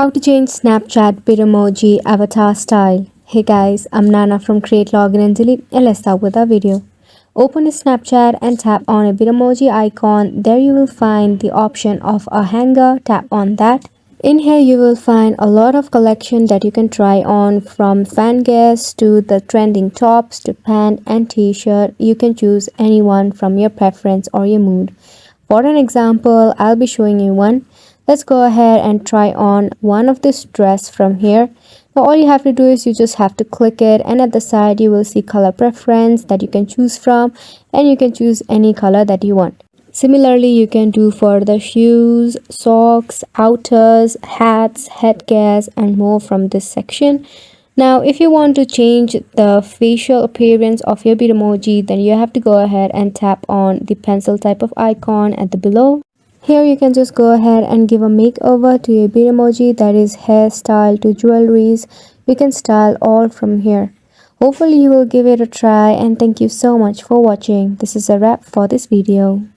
How to change Snapchat Bitmoji avatar style. Hey guys, I'm Nana from Create Login and Delete and let's start with our video. Open a Snapchat and tap on a Bitmoji icon. There you will find the option of a hanger. Tap on that. In here you will find a lot of collection that you can try on, from fan guests to the trending tops to pant and t-shirt. You can choose any one from your preference or your mood. For an example, I'll be showing you one. Let's go ahead and try on one of this dress from here. Now all you have to do is you just have to click it, and at the side you will see color preference that you can choose from, and you can choose any color that you want. Similarly, you can do for the shoes, socks, outers, hats, headgears and more from this section. Now if you want to change the facial appearance of your Bitmoji, then you have to go ahead and tap on the pencil type of icon at the below. Here you can just go ahead and give a makeover to your Bitmoji, that is hairstyle to jewelries. You can style all from here. Hopefully you will give it a try, and thank you so much for watching. This is a wrap for this video.